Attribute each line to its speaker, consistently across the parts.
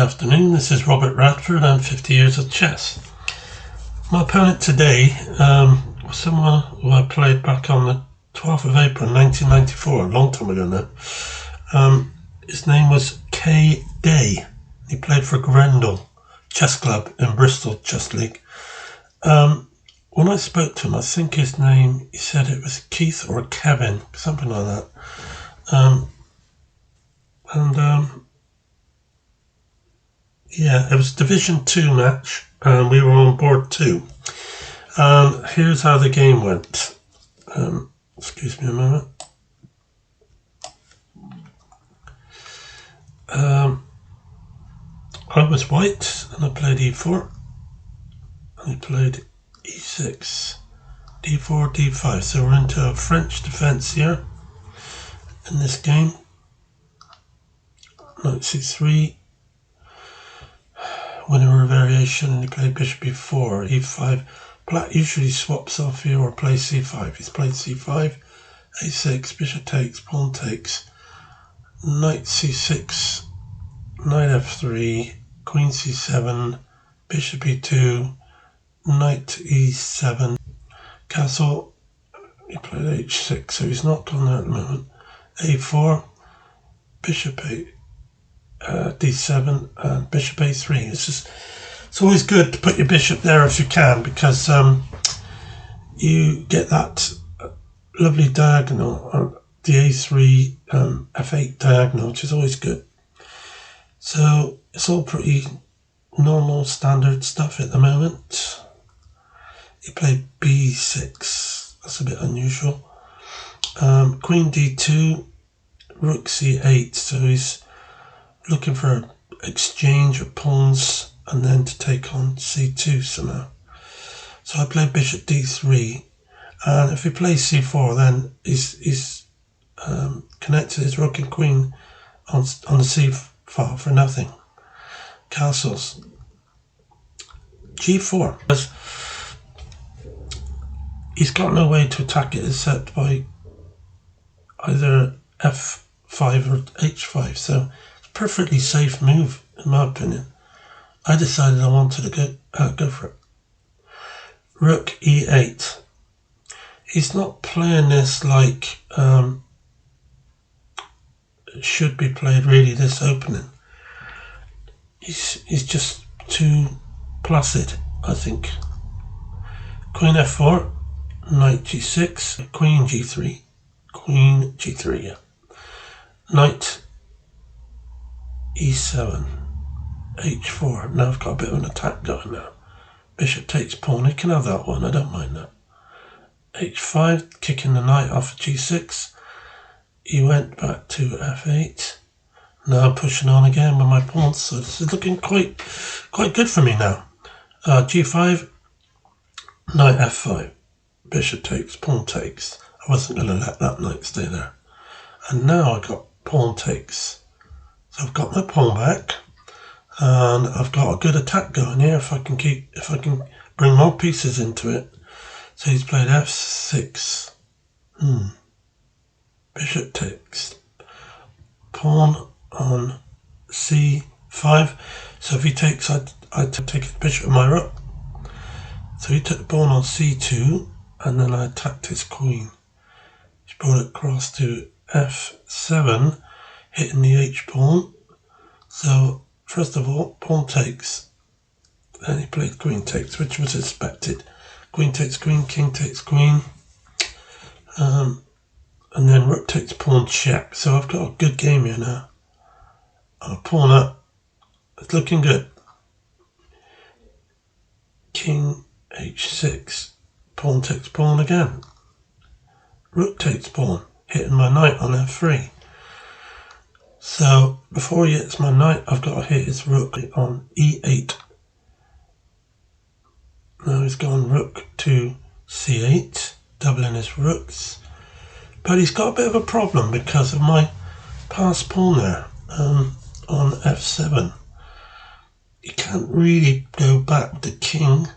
Speaker 1: afternoon, this is Robert Radford and 50 Years of Chess. My opponent today was someone who I played back on the 12th of April 1994, a long time ago now. His name was K.Day. He played for Grendel Chess Club in Bristol Chess League. When I spoke to him, I think his name, he said it was Keith or Kevin, something like that. Yeah, it was Division 2 match, and we were on board 2. Here's how the game went. Excuse me a moment. I was white, and I played e4, and he played e6, d4, d5. So we're into a French defense here in this game. Knight c3. Winner variation, and he played bishop e4, e5. Black usually swaps off here or plays c5. He's played c5, a6, bishop takes, pawn takes, knight c6, knight f3, queen c7, bishop e2, knight e7, castle. He played h6, so he's not on there at the moment. a4, bishop a. d7 and bishop a3. It's always good to put your bishop there if you can, because you get that lovely diagonal, the a3 f8 diagonal, which is always good. So it's all pretty normal standard stuff at the moment. He played b6, that's a bit unusual. Queen d2, rook c8, so he's looking for an exchange of pawns and then to take on c2 somehow. So I played bishop d3, and if he plays c4, then he's connected his rook and queen on the c file for nothing. Castles. g4. He's got no way to attack it except by either f5 or h5, so perfectly safe move in my opinion. I decided I wanted to go for it. Rook e8. He's not playing this like it should be played really, this opening. He's just too placid, I think. Queen f4, knight g6, queen g3, yeah. Knight e7, h4. Now I've got a bit of an attack going now. Bishop takes pawn. He can have that one, I don't mind that. h5, kicking the knight off g6. He went back to f8. Now I'm pushing on again with my pawns, so this is looking quite good for me now. g5, knight f5, bishop takes, pawn takes. I wasn't going to let that knight stay there. And now I got pawn takes. So I've got my pawn back, and I've got a good attack going here if I can bring more pieces into it. So he's played f6. Bishop takes. Pawn on c5. So if he takes, I take his bishop and my rook. So he took the pawn on c2, and then I attacked his queen. He brought it across to f7. Hitting the h-pawn. So, first of all, pawn takes. Then he played queen takes, which was expected. Queen takes queen, king takes queen. And then rook takes pawn check. So I've got a good game here now. I'll pawn up. It's looking good. King h6. Pawn takes pawn again. Rook takes pawn. Hitting my knight on f3. So, before he hits my knight, I've got to hit his rook on e8. Now he's gone rook to c8, doubling his rooks. But he's got a bit of a problem because of my passed pawn there on f7. He can't really go back with the king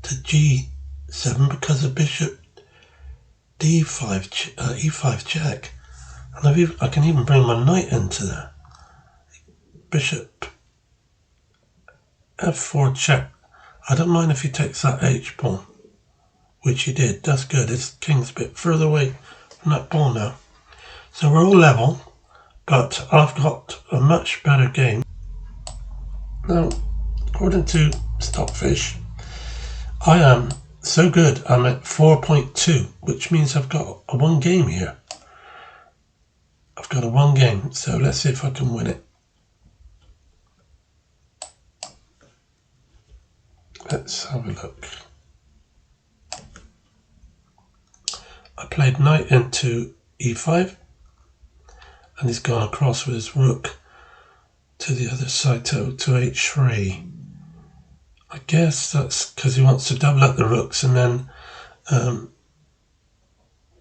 Speaker 1: to g7 because of bishop d5, e5 check. And I can even bring my knight into there. Bishop f4 check. I don't mind if he takes that h pawn, which he did. That's good. His king's a bit further away from that pawn now. So we're all level, but I've got a much better game. Now, according to Stockfish, I am so good. I'm at 4.2, which means I've got a one game here. I've got a one game, so let's see if I can win it. Let's have a look. I played knight into e5, and he's gone across with his rook to the other side to h3. I guess that's because he wants to double up the rooks and then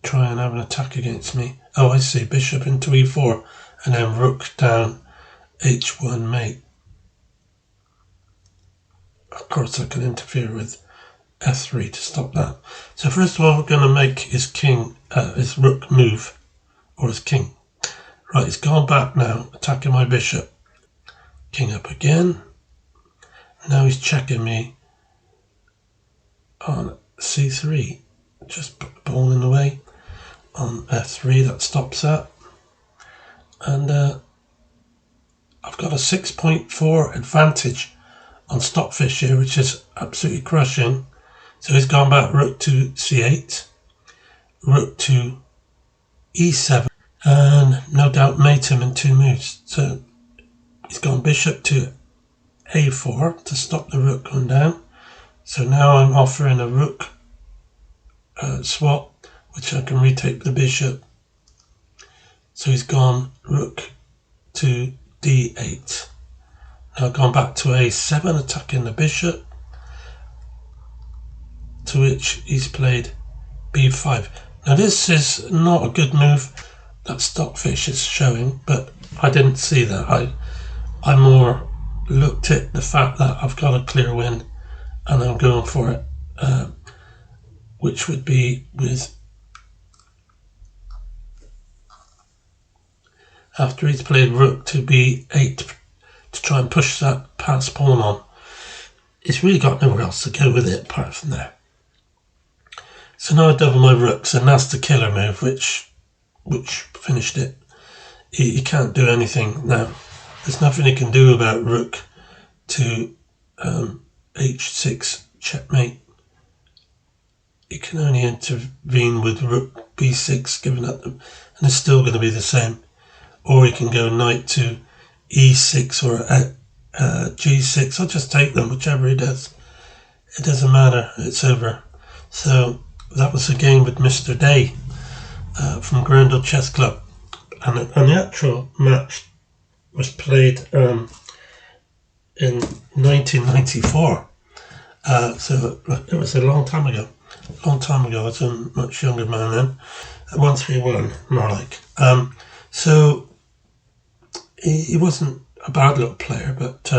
Speaker 1: try and have an attack against me. Oh, I see. Bishop into e4 and then rook down h1 mate. Of course, I can interfere with f3 to stop that. So first of all, we're going to make his king, his rook move, or his king. Right, he's gone back now, attacking my bishop. King up again. Now he's checking me on c3. Just put the ball in the way. On f3, that stops that. And I've got a 6.4 advantage on Stockfish here, which is absolutely crushing. So he's gone back rook to c8, rook to e7, and no doubt mate him in two moves. So he's gone bishop to a4 to stop the rook going down. So now I'm offering a rook swap, which I can retake the bishop. So he's gone rook to d8. Now I've gone back to a7, attacking the bishop, to which he's played b5. Now this is not a good move that Stockfish is showing, but I didn't see that. I more looked at the fact that I've got a clear win and I'm going for it, which would be with, after he's played rook to b8 to try and push that pass pawn on. He's really got nowhere else to go with it apart from there. So now I double my rooks, and that's the killer move, which finished it. He can't do anything now. There's nothing he can do about rook to h6 checkmate. He can only intervene with rook b6 given up them, and it's still going to be the same. Or he can go knight to e6 or g6. I'll just take them, whichever he does. It doesn't matter, it's over. So that was a game with Mr. Day from Grendel Chess Club. And the actual match was played in 1994. So it was a long time ago. I was a much younger man then. 1-3-1, more like. So he wasn't a bad little player, but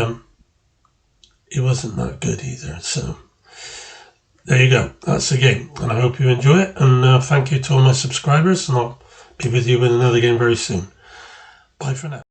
Speaker 1: he wasn't that good either. So there you go. That's the game, and I hope you enjoy it. And thank you to all my subscribers, and I'll be with you with another game very soon. Bye for now.